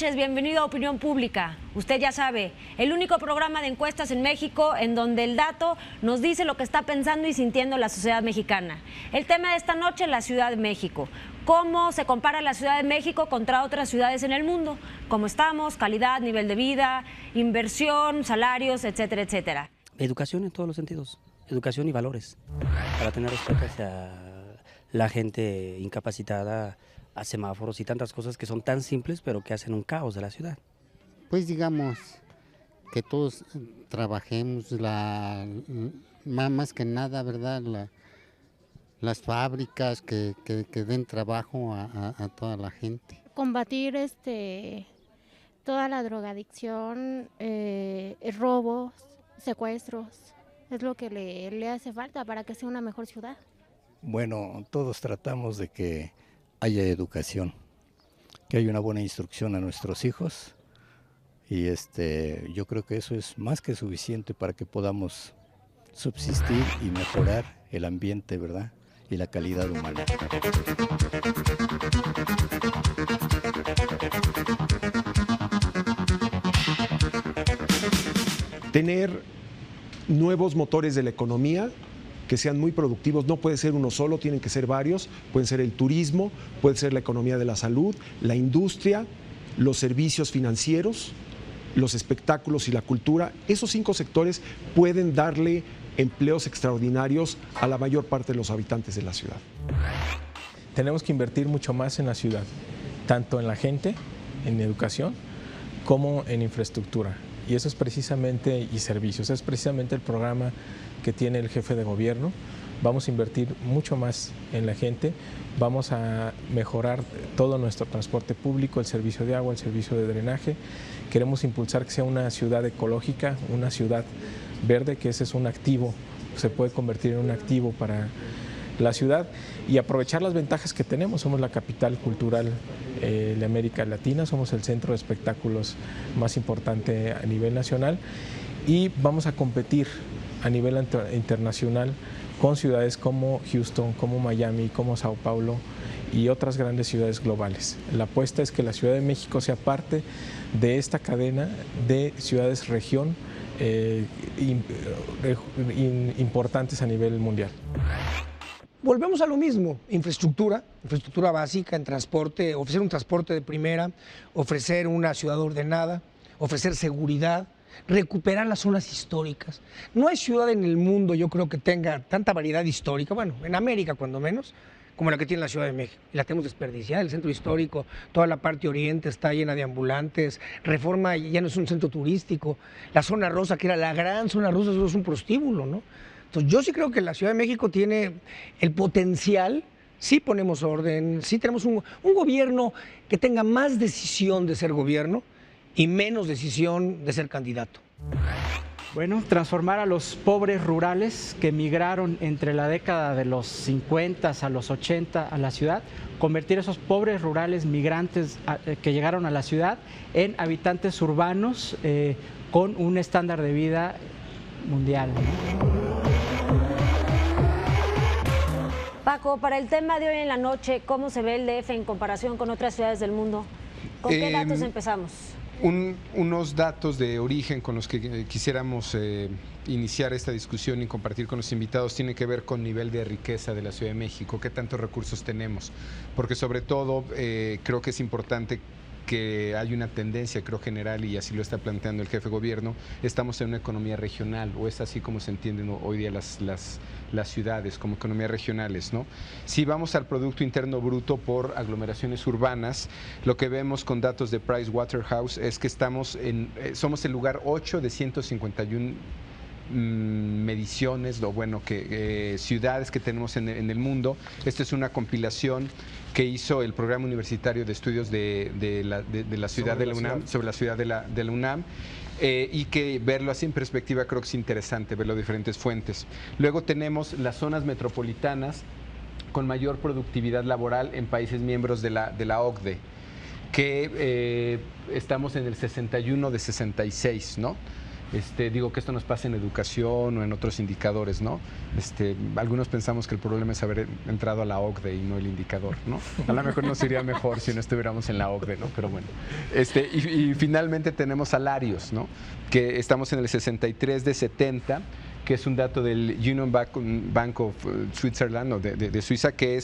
noches, bienvenido a Opinión Pública. Usted ya sabe, el único programa de encuestas en México en donde el dato nos dice lo que está pensando y sintiendo la sociedad mexicana. El tema de esta noche, la Ciudad de México. ¿Cómo se compara la Ciudad de México contra otras ciudades en el mundo? ¿Cómo estamos? Calidad, nivel de vida, inversión, salarios, etcétera, etcétera. Educación en todos los sentidos, educación y valores, para tener respeto hacia la gente incapacitada, a semáforos y tantas cosas que son tan simples pero que hacen un caos de la ciudad. Pues digamos que todos trabajemos, más que nada, ¿verdad? Las fábricas que den trabajo a toda la gente. Combatir toda la drogadicción, robos, secuestros, es lo que le hace falta para que sea una mejor ciudad. Bueno, todos tratamos de que haya educación, que haya una buena instrucción a nuestros hijos y yo creo que eso es más que suficiente para que podamos subsistir y mejorar el ambiente, ¿verdad? Y la calidad humana. Tener nuevos motores de la economía que sean muy productivos, no puede ser uno solo, tienen que ser varios, pueden ser el turismo, puede ser la economía de la salud, la industria, los servicios financieros, los espectáculos y la cultura. Esos 5 sectores pueden darle empleos extraordinarios a la mayor parte de los habitantes de la ciudad. Tenemos que invertir mucho más en la ciudad, tanto en la gente, en educación, como en infraestructura. Y eso es precisamente, y servicios, es precisamente el programa que tiene el jefe de gobierno. Vamos a invertir mucho más en la gente, vamos a mejorar todo nuestro transporte público, el servicio de agua, el servicio de drenaje. Queremos impulsar que sea una ciudad ecológica, una ciudad verde, que ese es un activo, se puede convertir en un activo para la ciudad y aprovechar las ventajas que tenemos. Somos la capital cultural de América Latina, somos el centro de espectáculos más importante a nivel nacional y vamos a competir a nivel internacional con ciudades como Houston, como Miami, como Sao Paulo y otras grandes ciudades globales. La apuesta es que la Ciudad de México sea parte de esta cadena de ciudades-región importantes a nivel mundial. Volvemos a lo mismo, infraestructura básica en transporte, ofrecer un transporte de primera, ofrecer una ciudad ordenada, ofrecer seguridad, recuperar las zonas históricas. No hay ciudad en el mundo, yo creo, que tenga tanta variedad histórica, bueno, en América cuando menos, como la que tiene la Ciudad de México. Y la tenemos desperdiciada, el centro histórico, toda la parte oriente está llena de ambulantes, Reforma ya no es un centro turístico, la zona rosa, que era la gran zona rosa, eso es un prostíbulo, ¿no? Entonces yo sí creo que la Ciudad de México tiene el potencial, sí ponemos orden, sí tenemos un gobierno que tenga más decisión de ser gobierno y menos decisión de ser candidato. Bueno, transformar a los pobres rurales que migraron entre la década de los 50 a los 80 a la ciudad, convertir a esos pobres rurales migrantes que llegaron a la ciudad en habitantes urbanos con un estándar de vida mundial, ¿no? Paco, para el tema de hoy en la noche, ¿cómo se ve el DF en comparación con otras ciudades del mundo? ¿Con qué datos empezamos? Unos datos de origen con los que quisiéramos iniciar esta discusión y compartir con los invitados tiene que ver con nivel de riqueza de la Ciudad de México, qué tantos recursos tenemos, porque sobre todo creo que es importante que hay una tendencia, creo, general, y así lo está planteando el jefe de gobierno, estamos en una economía regional, o es así como se entienden hoy día las ciudades, como economías regionales, ¿no? Si vamos al Producto Interno Bruto por aglomeraciones urbanas, lo que vemos con datos de Pricewaterhouse es que somos el lugar 8 de 151 mediciones, ciudades que tenemos en el mundo. Esta es una compilación que hizo el Programa Universitario de Estudios de la Ciudad de la UNAM, sobre la ciudad de la UNAM, y que verlo así en perspectiva creo que es interesante, verlo de diferentes fuentes. Luego tenemos las zonas metropolitanas con mayor productividad laboral en países miembros de la OCDE, que estamos en el 61 de 66, ¿no? Digo que esto nos pasa en educación o en otros indicadores, ¿no? Algunos pensamos que el problema es haber entrado a la OCDE y no el indicador, ¿no? A lo mejor nos iría mejor si no estuviéramos en la OCDE, ¿no? Pero bueno. Y finalmente tenemos salarios, ¿no? Que estamos en el 63 de 70, que es un dato del Union Bank of Switzerland, ¿no? de Suiza, que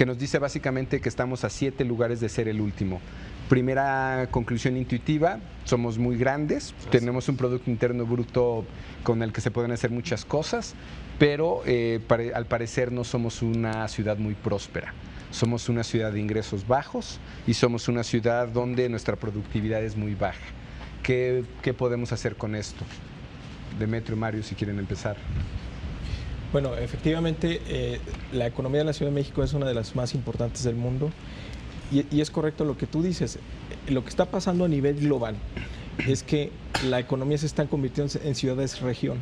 nos dice básicamente que estamos a 7 lugares de ser el último. Primera conclusión intuitiva, somos muy grandes, tenemos un Producto Interno Bruto con el que se pueden hacer muchas cosas, pero al parecer no somos una ciudad muy próspera. Somos una ciudad de ingresos bajos y somos una ciudad donde nuestra productividad es muy baja. ¿Qué podemos hacer con esto? Demetrio, Mario, si quieren empezar. Bueno, efectivamente, la economía de la Ciudad de México es una de las más importantes del mundo. Y es correcto lo que tú dices. Lo que está pasando a nivel global es que la economía se está convirtiendo en ciudades-región.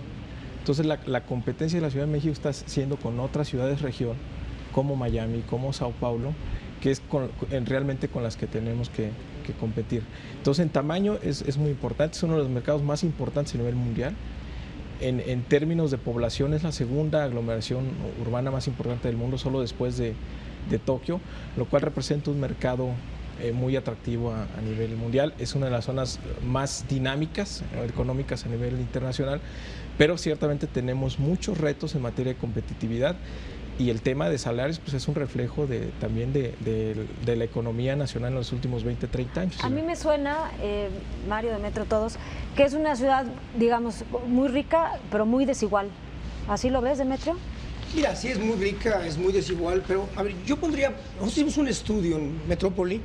Entonces la competencia de la Ciudad de México está siendo con otras ciudades-región, como Miami, como Sao Paulo, que es realmente con las que tenemos que competir. Entonces en tamaño es muy importante, es uno de los mercados más importantes a nivel mundial. En términos de población es la segunda aglomeración urbana más importante del mundo, solo después de Tokio, lo cual representa un mercado muy atractivo a nivel mundial. Es una de las zonas más dinámicas económicas a nivel internacional, pero ciertamente tenemos muchos retos en materia de competitividad y el tema de salarios pues es un reflejo también de la economía nacional en los últimos 20, 30 años. A mí me suena, Mario, Demetrio, todos, que es una ciudad, digamos, muy rica, pero muy desigual. ¿Así lo ves, Demetrio? Mira, sí es muy rica, es muy desigual, pero a ver, nosotros hicimos un estudio en Metrópoli.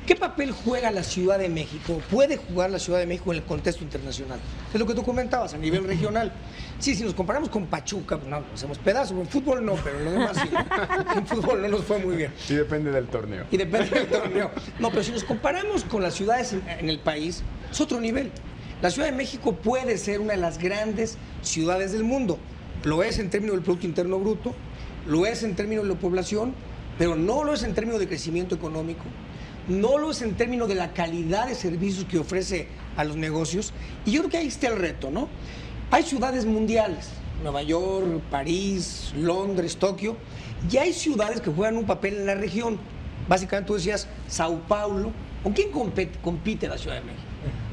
¿Qué papel juega la Ciudad de México? ¿Puede jugar la Ciudad de México en el contexto internacional? Es lo que tú comentabas, a nivel regional. Sí, si nos comparamos con Pachuca, pues no, hacemos pedazos. En fútbol no, pero en lo demás sí. En fútbol no nos fue muy bien. Y depende del torneo. Y depende del torneo. No, pero si nos comparamos con las ciudades en el país, es otro nivel. La Ciudad de México puede ser una de las grandes ciudades del mundo. Lo es en términos del Producto Interno Bruto, lo es en términos de la población, pero no lo es en términos de crecimiento económico, no lo es en términos de la calidad de servicios que ofrece a los negocios. Y yo creo que ahí está el reto, ¿no? Hay ciudades mundiales, Nueva York, París, Londres, Tokio, y hay ciudades que juegan un papel en la región. Básicamente tú decías Sao Paulo. ¿Con quién compite la Ciudad de México?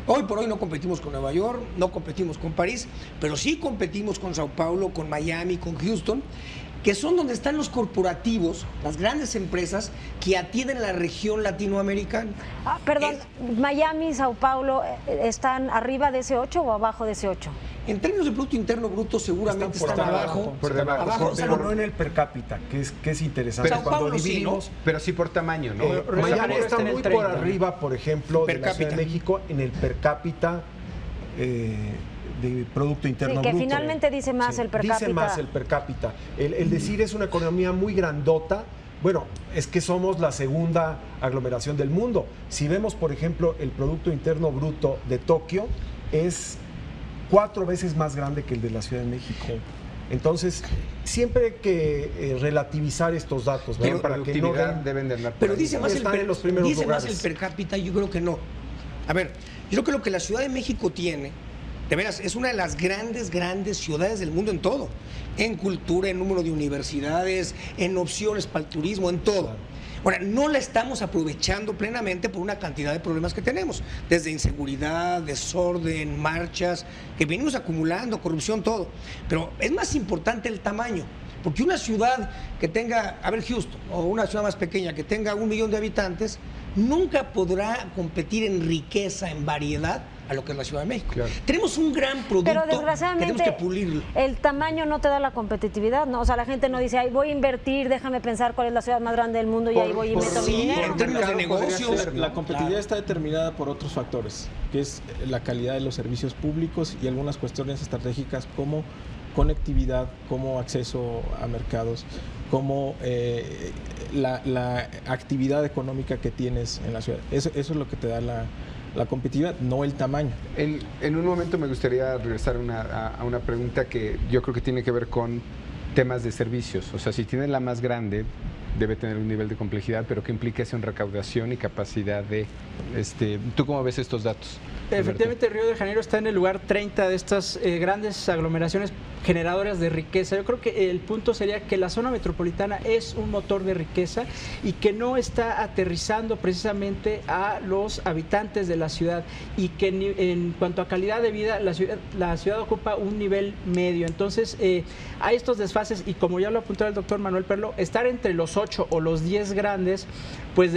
Hoy por hoy no competimos con Nueva York, no competimos con París, pero sí competimos con Sao Paulo, con Miami, con Houston, que son donde están los corporativos, las grandes empresas que atienden la región latinoamericana. Perdón, Miami, Sao Paulo, ¿están arriba de ese 8 o abajo de ese 8? En términos de Producto Interno Bruto seguramente están abajo. Por debajo. Pero no en el per cápita, que es interesante. Pero cuando Paulo dividimos, sí, ¿no? Pero sí por tamaño, ¿no? Miami está en el muy 30, por arriba, por ejemplo, de la Ciudad de México en el per cápita de Producto Interno Sí, que Bruto. finalmente dice más el per cápita. Dice más el per cápita. El decir es una economía muy grandota. Bueno, es que somos la segunda aglomeración del mundo. Si vemos, por ejemplo, el Producto Interno Bruto de Tokio, es 4 veces más grande que el de la Ciudad de México. Entonces, siempre hay que relativizar estos datos, ¿no? Pero para que no deben de andar por Pero ahí. dice más Están en los primeros dice más lugares. el per cápita, yo creo que no. A ver, yo creo que lo que la Ciudad de México tiene, de veras, es una de las grandes ciudades del mundo en todo. En cultura, en número de universidades, en opciones para el turismo, en todo. Claro. Ahora, no la estamos aprovechando plenamente por una cantidad de problemas que tenemos, desde inseguridad, desorden, marchas, que venimos acumulando, corrupción, todo. Pero es más importante el tamaño, porque una ciudad que tenga, a ver, Houston, o una ciudad más pequeña que tenga 1 millón de habitantes, nunca podrá competir en riqueza, en variedad, a lo que es la Ciudad de México. Claro. Tenemos un gran producto. Pero desgraciadamente que tenemos que pulirlo. El tamaño no te da la competitividad, ¿no? O sea, la gente no dice, ay, voy a invertir, déjame pensar cuál es la ciudad más grande del mundo y ahí voy y meto mi dinero. En términos de negocios. La competitividad está determinada por otros factores, que es la calidad de los servicios públicos y algunas cuestiones estratégicas como conectividad, como acceso a mercados, como la actividad económica que tienes en la ciudad. Eso es lo que te da la competitividad, no el tamaño. En un momento me gustaría regresar a una pregunta que yo creo que tiene que ver con temas de servicios. O sea, si tienes la más grande, debe tener un nivel de complejidad, pero que implica eso en recaudación y capacidad de... ¿Tú cómo ves estos datos? Efectivamente, Río de Janeiro está en el lugar 30 de estas grandes aglomeraciones generadoras de riqueza. Yo creo que el punto sería que la zona metropolitana es un motor de riqueza y que no está aterrizando precisamente a los habitantes de la ciudad, y que en cuanto a calidad de vida la ciudad ocupa un nivel medio. Entonces hay estos desfases, y como ya lo apuntó el doctor Manuel Perlo, estar entre los 8 o los 10 grandes, pues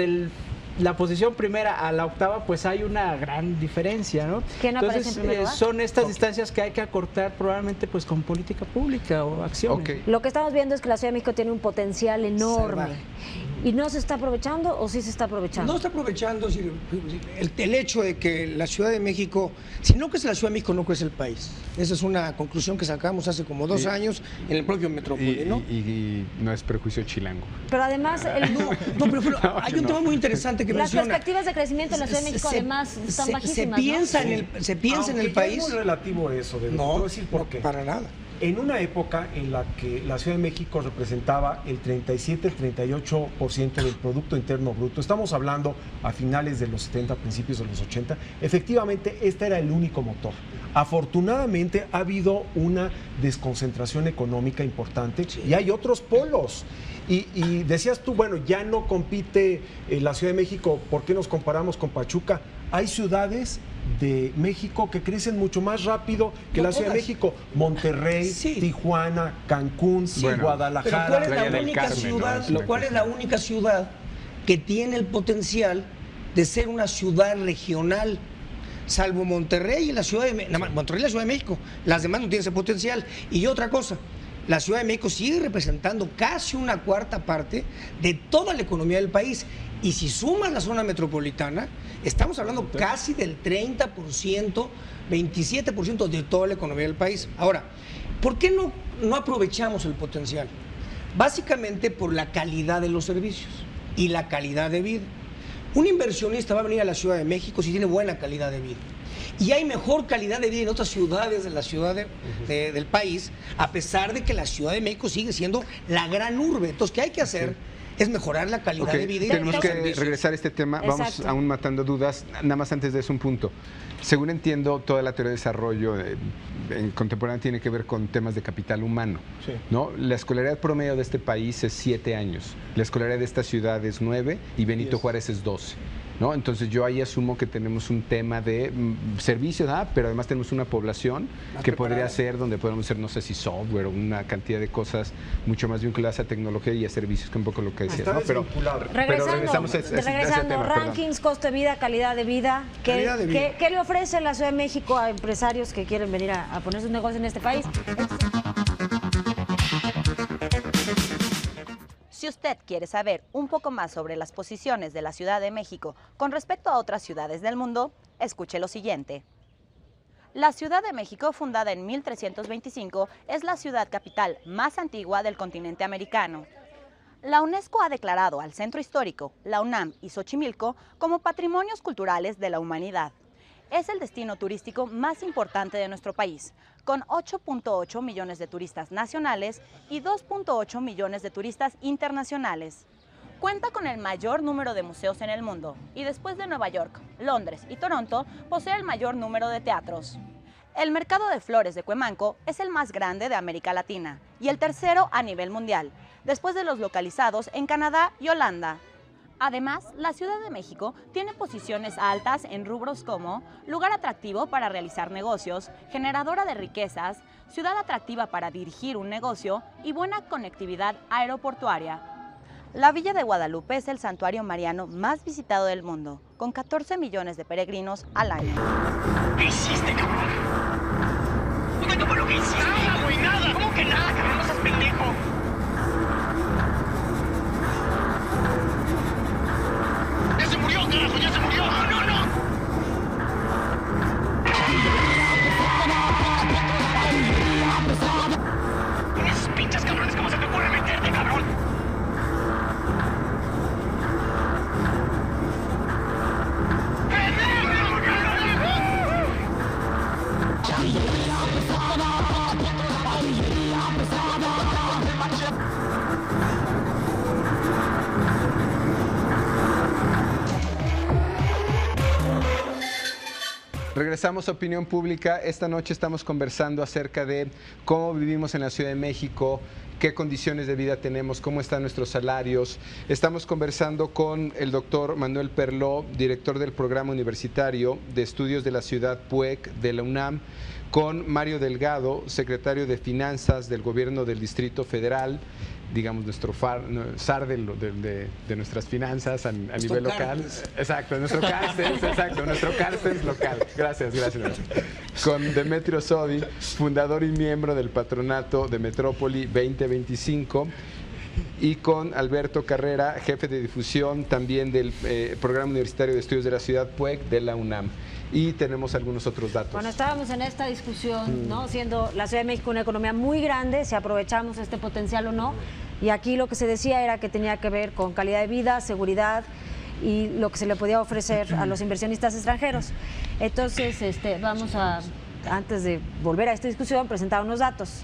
la posición primera a la octava, pues hay una gran diferencia, ¿no? ¿Quién aparece en primer lugar? Son estas distancias que hay que acortar probablemente pues con política pública o acciones. Okay. Lo que estamos viendo es que la Ciudad de México tiene un potencial enorme. ¿Y no se está aprovechando o sí se está aprovechando? No está aprovechando el hecho de que la Ciudad de México, si no crece la Ciudad de México, no crece el país. Esa es una conclusión que sacamos hace como 2 años en el propio Metrópoli, ¿no? Y no es prejuicio chilango. Pero además... pero hay un tema muy interesante que las menciona. perspectivas de crecimiento en la Ciudad de México además están bajísimas, se piensa en el país... Es muy relativo eso, no, te voy a decir por qué. Para nada. En una época en la que la Ciudad de México representaba el 37, el 38% del Producto Interno Bruto, estamos hablando a finales de los 70, principios de los 80, efectivamente este era el único motor. Afortunadamente ha habido una desconcentración económica importante y hay otros polos. Y decías tú, bueno, ya no compite la Ciudad de México, ¿por qué nos comparamos con Pachuca? Hay ciudades de México que crecen mucho más rápido que la Ciudad de México. Monterrey, Tijuana, Cancún, Guadalajara. Pero ¿cuál es la única ciudad? ¿Cuál es la única ciudad que tiene el potencial de ser una ciudad regional? Salvo Monterrey y la Ciudad de México. Monterrey y la Ciudad de México. Las demás no tienen ese potencial. Y otra cosa, la Ciudad de México sigue representando casi una cuarta parte de toda la economía del país. Y si sumas la zona metropolitana, estamos hablando casi del 30%, 27% de toda la economía del país. Ahora, ¿por qué no aprovechamos el potencial? Básicamente por la calidad de los servicios y la calidad de vida. Un inversionista va a venir a la Ciudad de México si tiene buena calidad de vida. Y hay mejor calidad de vida en otras ciudades de la ciudad del país, a pesar de que la Ciudad de México sigue siendo la gran urbe. Entonces, ¿qué hay que hacer? Es mejorar la calidad de vida. Tenemos que regresar a este tema. Exacto. Vamos aún matando dudas. Nada más antes de eso, un punto. Según entiendo, toda la teoría de desarrollo en contemporáneo tiene que ver con temas de capital humano. Sí. ¿No? La escolaridad promedio de este país es 7 años. La escolaridad de esta ciudad es 9 y Benito Juárez es 12. ¿No? Entonces yo ahí asumo que tenemos un tema de servicios, pero además tenemos una población que podría ser donde podemos ser, no sé si software o una cantidad de cosas mucho más vinculadas a tecnología y a servicios, que un poco lo que decías, ¿no? Pero regresamos a ese tema, rankings, costo de vida, calidad de vida. ¿Qué le ofrece la Ciudad de México a empresarios que quieren venir a poner sus negocios en este país? Si usted quiere saber un poco más sobre las posiciones de la Ciudad de México con respecto a otras ciudades del mundo, escuche lo siguiente. La Ciudad de México, fundada en 1325, es la ciudad capital más antigua del continente americano. La UNESCO ha declarado al Centro Histórico, la UNAM y Xochimilco como patrimonios culturales de la humanidad. Es el destino turístico más importante de nuestro país, con 8.8 millones de turistas nacionales y 2.8 millones de turistas internacionales. Cuenta con el mayor número de museos en el mundo y después de Nueva York, Londres y Toronto, posee el mayor número de teatros. El mercado de flores de Cuemanco es el más grande de América Latina y el tercero a nivel mundial, después de los localizados en Canadá y Holanda. Además, la Ciudad de México tiene posiciones altas en rubros como lugar atractivo para realizar negocios, generadora de riquezas, ciudad atractiva para dirigir un negocio y buena conectividad aeroportuaria. La Villa de Guadalupe es el santuario mariano más visitado del mundo, con 14 millones de peregrinos al año. ¿Qué hiciste, cabrón? ¿Qué fue lo que hiciste? ¡Nada, güey, nada! ¿Cómo que nada, cabrón? No seas pendejo. ¡Ya se murió, carajo! ¡Ya se murió! ¡No, no, no! Con esos pinches cabrones, ¿cómo se te ocurre meterte, cabrón? Regresamos a Opinión Pública. Esta noche estamos conversando acerca de cómo vivimos en la Ciudad de México, qué condiciones de vida tenemos, cómo están nuestros salarios. Estamos conversando con el doctor Manuel Perló, director del Programa Universitario de Estudios de la Ciudad PUEC de la UNAM, con Mario Delgado, secretario de Finanzas del Gobierno del Distrito Federal, digamos, nuestro zar de nuestras finanzas a nivel local. Exacto, nuestro Carstens local. Gracias. Con Demetrio Sodi, fundador y miembro del patronato de Metrópoli 2025. Y con Alberto Carrera, jefe de difusión también del Programa Universitario de Estudios de la Ciudad PUEC de la UNAM. Y tenemos algunos otros datos. Bueno, estábamos en esta discusión, ¿no? Siendo la Ciudad de México una economía muy grande, si aprovechamos este potencial o no. Y aquí lo que se decía era que tenía que ver con calidad de vida, seguridad y lo que se le podía ofrecer a los inversionistas extranjeros. Entonces, vamos a, antes de volver a esta discusión, presentar unos datos.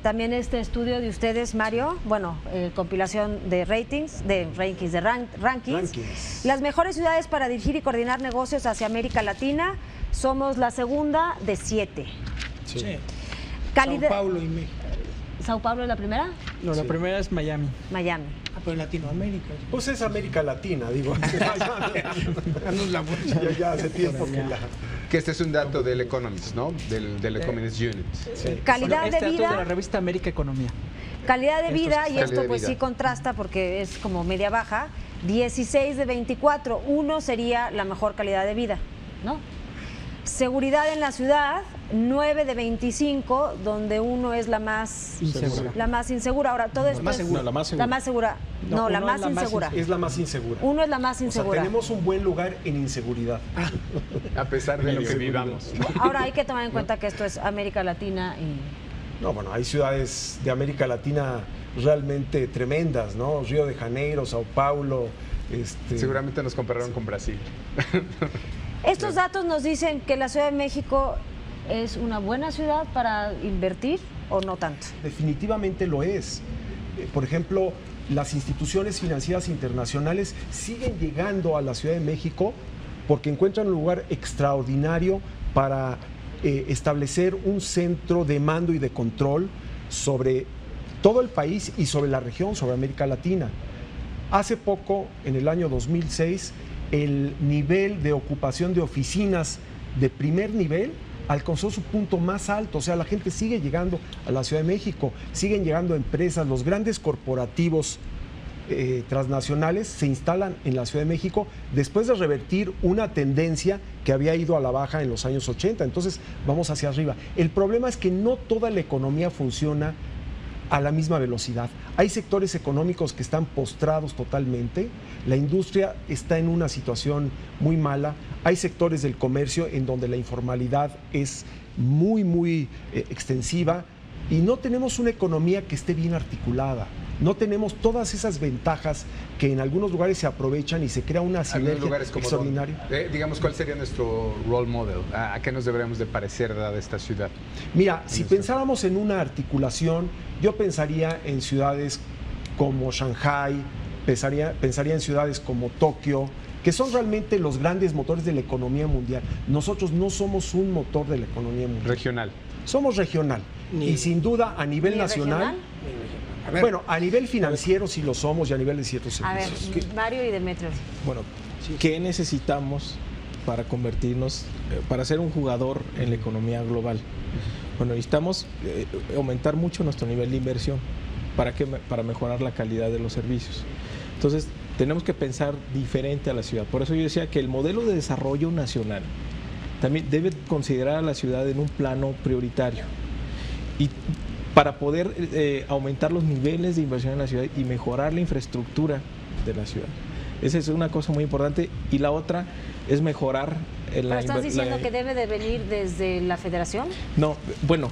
También este estudio de ustedes, Mario, compilación de rankings. Las mejores ciudades para dirigir y coordinar negocios hacia América Latina, somos la segunda de 7. Sí. Sao Paulo y México. ¿Sao Paulo es la primera? No, la primera es Miami. Miami. Pero Latinoamérica. Pues es América Latina, digo. ya hace tiempo que la... Que este es un dato del Economist, ¿no? Del Economist Unit. Sí. Calidad de vida. Dato de la revista América Economía. Calidad de vida, y esto pues vida. sí contrasta porque es como media baja, 16 de 24, 1 sería la mejor calidad de vida, ¿no? Seguridad en la ciudad, 9 de 25, donde 1 es la más insegura. La más insegura. Ahora, todo esto es... No, la más segura. La más segura. No, la más insegura. Es la más insegura. 1 es la más insegura. O sea, tenemos un buen lugar en inseguridad. A pesar de lo que vivamos. Ahora, hay que tomar en cuenta que esto es América Latina y... No, bueno, hay ciudades de América Latina realmente tremendas, ¿no? Río de Janeiro, Sao Paulo. Seguramente nos compararon con Brasil. Estos datos nos dicen que la Ciudad de México es una buena ciudad para invertir o no tanto. Definitivamente lo es. Por ejemplo, las instituciones financieras internacionales siguen llegando a la Ciudad de México porque encuentran un lugar extraordinario para establecer un centro de mando y de control sobre todo el país y sobre la región, sobre América Latina. Hace poco, en el año 2006, el nivel de ocupación de oficinas de primer nivel alcanzó su punto más alto. O sea, la gente sigue llegando a la Ciudad de México, siguen llegando empresas, los grandes corporativos transnacionales se instalan en la Ciudad de México después de revertir una tendencia que había ido a la baja en los años 80. Entonces, vamos hacia arriba. El problema es que no toda la economía funciona a la misma velocidad. Hay sectores económicos que están postrados totalmente, la industria está en una situación muy mala, hay sectores del comercio en donde la informalidad es muy extensiva y no tenemos una economía que esté bien articulada. No tenemos todas esas ventajas que en algunos lugares se aprovechan y se crea una sinergia extraordinaria. Digamos, ¿cuál sería nuestro role model? ¿A qué nos deberíamos de parecer dada esta ciudad? Mira, si pensáramos en una articulación, yo pensaría en ciudades como Shanghái, pensaría en ciudades como Tokio, que son realmente los grandes motores de la economía mundial. Nosotros no somos un motor de la economía mundial. Regional. Somos regional. Y sin duda a nivel nacional... Bueno, a nivel financiero sí lo somos y a nivel de ciertos servicios. A ver, Mario y Demetrio. Bueno, ¿qué necesitamos para convertirnos, para ser un jugador en la economía global? Bueno, necesitamos aumentar mucho nuestro nivel de inversión. ¿Para qué? Para mejorar la calidad de los servicios. Entonces, tenemos que pensar diferente a la ciudad. Por eso yo decía que el modelo de desarrollo nacional también debe considerar a la ciudad en un plano prioritario. Y para poder aumentar los niveles de inversión en la ciudad y mejorar la infraestructura de la ciudad. Esa es una cosa muy importante. Y la otra es mejorar ¿Pero estás diciendo que debe de venir desde la federación? No, bueno,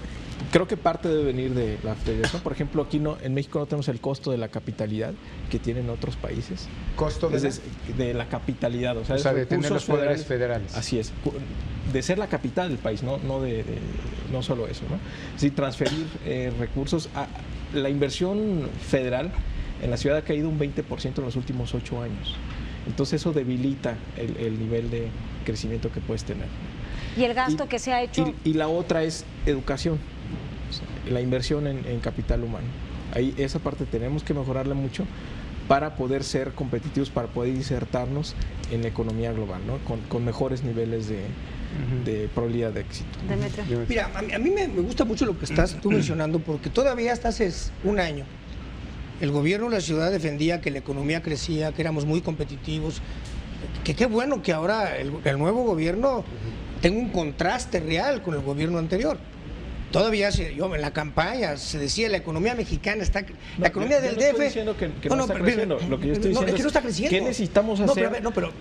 creo que parte debe venir de la federación. Por ejemplo, aquí en México no tenemos el costo de la capitalidad que tienen otros países. ¿Costo de la capitalidad? O sea de tener los poderes federales. Así es. De ser la capital del país, no solo eso, ¿no? Es decir, transferir recursos a la inversión federal en la ciudad ha caído un 20% en los últimos 8 años. Entonces eso debilita el nivel de crecimiento que puedes tener. ¿Y el gasto que se ha hecho? Y la otra es educación, la inversión en capital humano. Ahí esa parte tenemos que mejorarla mucho para poder ser competitivos, para poder insertarnos en la economía global, ¿no? Con mejores niveles de probabilidad de éxito. Demetrio. Mira, a mí me gusta mucho lo que estás tú mencionando, porque todavía hasta hace un año el gobierno de la ciudad defendía que la economía crecía, que éramos muy competitivos, que qué bueno que ahora el nuevo gobierno tenga un contraste real con el gobierno anterior. Todavía en la campaña se decía la economía mexicana está, la economía del DF. No estoy diciendo que no está creciendo. Lo que yo estoy diciendo es que no está creciendo. ¿Qué necesitamos hacer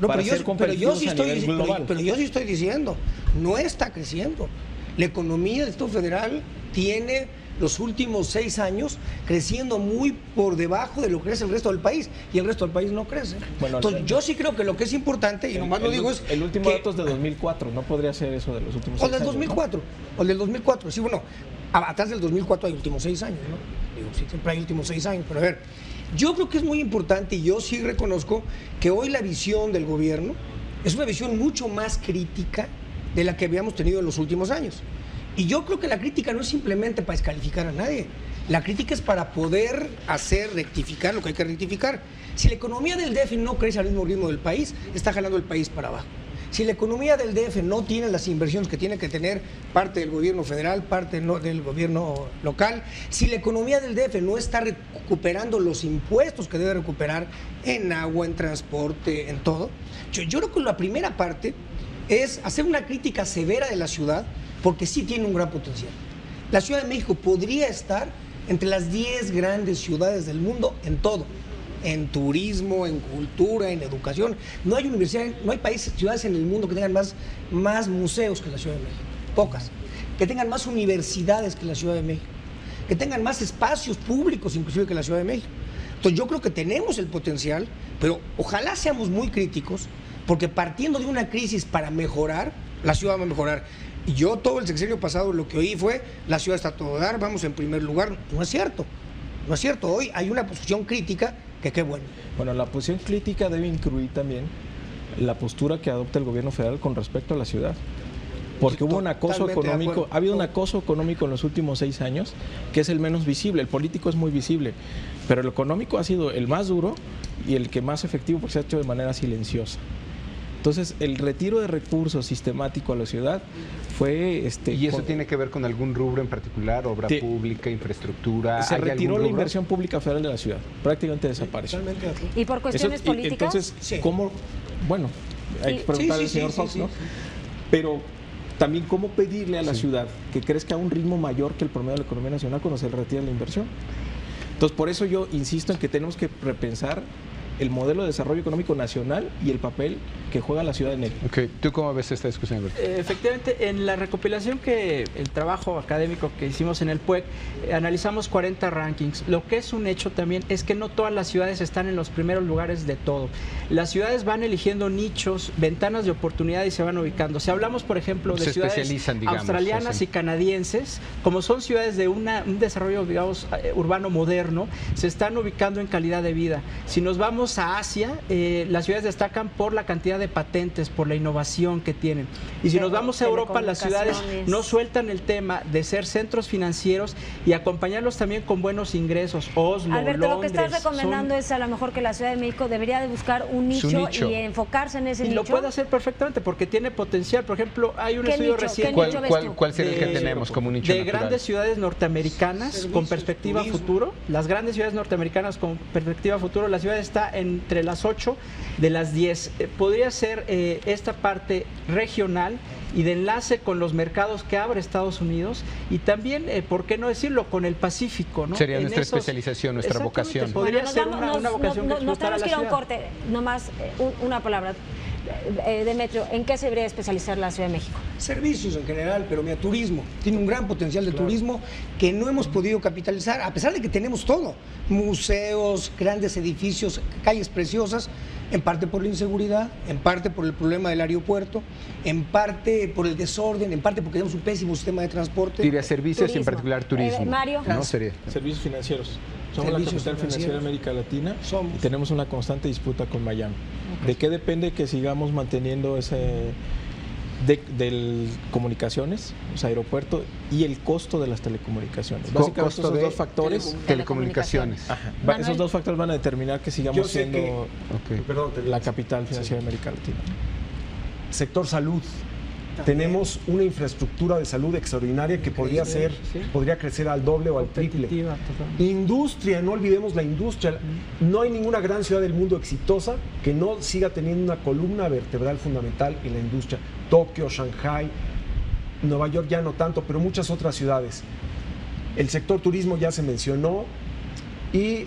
para ser competitivos a nivel global? Pero yo sí estoy diciendo, no está creciendo. La economía del Estado Federal tiene los últimos 6 años creciendo muy por debajo de lo que crece el resto del país, y el resto del país no crece. Bueno, entonces yo sí creo que lo que es importante, y nomás lo digo, es el último dato es de 2004, no podría ser eso de los últimos 6 años. O del 2004, sí, bueno, atrás del 2004 hay últimos 6 años, ¿no? Digo, sí, siempre hay últimos 6 años, pero a ver, yo creo que es muy importante, y yo sí reconozco que hoy la visión del gobierno es una visión mucho más crítica de la que habíamos tenido en los últimos años. Y yo creo que la crítica no es simplemente para descalificar a nadie. La crítica es para poder rectificar lo que hay que rectificar. Si la economía del DF no crece al mismo ritmo del país, está jalando el país para abajo. Si la economía del DF no tiene las inversiones que tiene que tener parte del gobierno federal, parte del gobierno local, si la economía del DF no está recuperando los impuestos que debe recuperar en agua, en transporte, en todo, yo creo que la primera parte es hacer una crítica severa de la ciudad, porque sí tiene un gran potencial. La Ciudad de México podría estar entre las 10 grandes ciudades del mundo en todo, en turismo, en cultura, en educación. No hay universidades, no hay países, ciudades en el mundo que tengan más museos que la Ciudad de México, pocas, que tengan más universidades que la Ciudad de México, que tengan más espacios públicos inclusive que la Ciudad de México. Entonces yo creo que tenemos el potencial, pero ojalá seamos muy críticos, porque partiendo de una crisis para mejorar, la ciudad va a mejorar. Y yo todo el sexenio pasado lo que oí fue, la ciudad está a todo dar, vamos en primer lugar. No es cierto, no es cierto. Hoy hay una posición crítica que qué bueno. Bueno, la posición crítica debe incluir también la postura que adopta el gobierno federal con respecto a la ciudad. Porque hubo un acoso económico, ha habido un acoso económico en los últimos 6 años, que es el menos visible. El político es muy visible, pero el económico ha sido el más duro y el que más efectivo, porque se ha hecho de manera silenciosa. Entonces, el retiro de recursos sistemático a la ciudad fue... ¿Y eso tiene que ver con algún rubro en particular? ¿Obra pública, infraestructura? Se retiró la inversión pública federal de la ciudad, prácticamente desapareció. ¿Y por cuestiones políticas? Entonces, ¿cómo? Bueno, hay que preguntarle al señor Fox, ¿no? Pero también, ¿cómo pedirle a la ciudad que crezca a un ritmo mayor que el promedio de la economía nacional cuando se retira la inversión? Entonces, por eso yo insisto en que tenemos que repensar el modelo de desarrollo económico nacional y el papel que juega la ciudad en él. Okay. ¿Tú cómo ves esta discusión, Alberto? Efectivamente, en la recopilación el trabajo académico que hicimos en el PUEC, analizamos 40 rankings. Lo que es un hecho también es que no todas las ciudades están en los primeros lugares de todo. Las ciudades van eligiendo nichos, ventanas de oportunidad y se van ubicando. Si hablamos, por ejemplo, de ciudades australianas y canadienses, como son ciudades de un desarrollo, digamos, urbano moderno, se están ubicando en calidad de vida. Si nos vamos a Asia, las ciudades destacan por la cantidad de patentes, por la innovación que tienen. Y si nos vamos a Europa, las ciudades no sueltan el tema de ser centros financieros y acompañarlos también con buenos ingresos. Oslo, Alberto, Londres, lo que estás recomendando es a lo mejor que la Ciudad de México debería de buscar un nicho y enfocarse en ese nicho. Y lo puede hacer perfectamente porque tiene potencial. Por ejemplo, hay un estudio reciente. ¿Cuál sería el que tenemos como nicho de natural? Grandes ciudades norteamericanas con perspectiva futuro. Las grandes ciudades norteamericanas con perspectiva futuro, la ciudad está entre las 8 de las 10. Podría ser esta parte regional y de enlace con los mercados que abre Estados Unidos y también, ¿por qué no decirlo?, con el Pacífico, ¿no? Sería nuestra especialización, nuestra vocación. Podría ser una vocación que explotara la ciudad. Nos tenemos que ir a un corte, nomás una palabra. Demetrio, ¿en qué se debería especializar la Ciudad de México? Servicios en general, pero mira, turismo. Tiene un gran potencial de turismo que no hemos podido capitalizar, a pesar de que tenemos todo. Museos, grandes edificios, calles preciosas, en parte por la inseguridad, en parte por el problema del aeropuerto, en parte por el desorden, en parte porque tenemos un pésimo sistema de transporte. Diría servicios y en particular turismo. Mario. ¿No? Sería. Servicios financieros. Somos la capital financiera de América Latina y tenemos una constante disputa con Miami. ¿De qué depende que sigamos manteniendo de comunicaciones, o sea, aeropuerto, y el costo de las telecomunicaciones. Básicamente Costo esos de dos factores, telecomunicaciones. Ajá. Manuel. Esos dos factores van a determinar que sigamos Yo sé siendo que- perdón, la capital financiera de América Latina. Sector salud. Tenemos una infraestructura de salud extraordinaria que podría crecer al doble o al triple. Industria, no olvidemos la industria. No hay ninguna gran ciudad del mundo exitosa que no siga teniendo una columna vertebral fundamental en la industria. Tokio, Shanghai, Nueva York ya no tanto, pero muchas otras ciudades. El sector turismo ya se mencionó y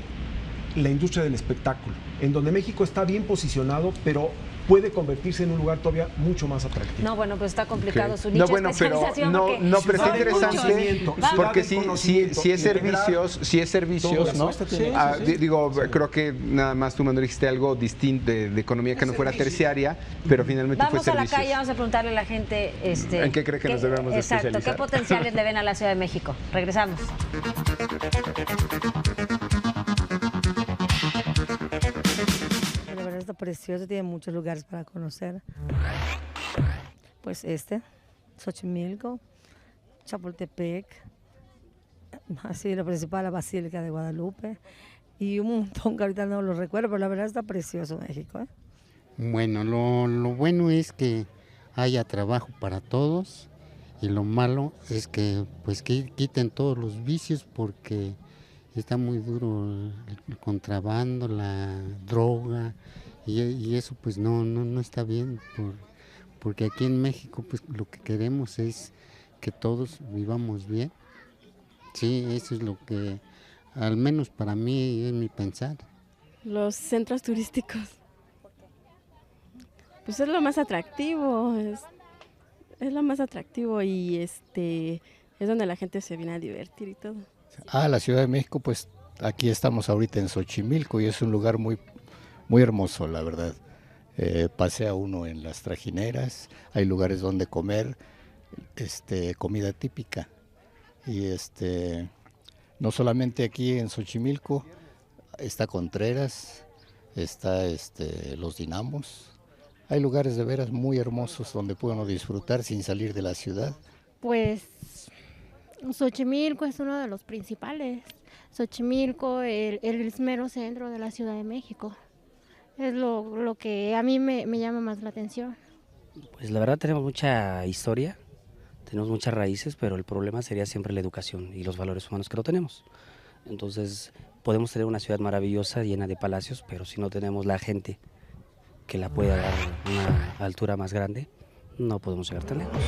la industria del espectáculo, en donde México está bien posicionado, pero puede convertirse en un lugar todavía mucho más atractivo. No, bueno, pues está complicado su No, nicho bueno, de pero especialización. no, porque no, pero está hay interesante muchos. porque Vamos. si es servicios, ¿no? Digo, creo que nada más tú, Manuel, dijiste algo distinto de economía que no fuera terciaria, pero finalmente Vamos fue a la servicios. calle, vamos a preguntarle a la gente ¿En qué cree que nos debemos de exacto, especializar? ¿qué potenciales le ven a la Ciudad de México? Regresamos. La verdad está precioso, tiene muchos lugares para conocer. Pues Xochimilco, Chapultepec, así la principal, la Basílica de Guadalupe, y un montón que ahorita no lo recuerdo, pero la verdad está precioso México. Bueno, lo bueno es que haya trabajo para todos y lo malo es que pues que quiten todos los vicios porque está muy duro el contrabando, la droga y eso pues no está bien porque aquí en México pues lo que queremos es que todos vivamos bien. Sí, eso es lo que al menos para mí es mi pensar. Los centros turísticos. Pues es lo más atractivo, es lo más atractivo y es donde la gente se viene a divertir y todo. La Ciudad de México, pues aquí estamos ahorita en Xochimilco y es un lugar muy, muy hermoso, la verdad. Pasea uno en las trajineras, hay lugares donde comer, comida típica. Y no solamente aquí en Xochimilco, está Contreras, está Los Dinamos. Hay lugares de veras muy hermosos donde puede uno disfrutar sin salir de la ciudad. Pues Xochimilco es uno de los principales. Xochimilco, el mero centro de la Ciudad de México. Es lo que a mí me llama más la atención. Pues la verdad tenemos mucha historia, tenemos muchas raíces, pero el problema sería siempre la educación y los valores humanos que no tenemos. Entonces podemos tener una ciudad maravillosa llena de palacios, pero si no tenemos la gente que la pueda dar una altura más grande, no podemos llegar tan lejos.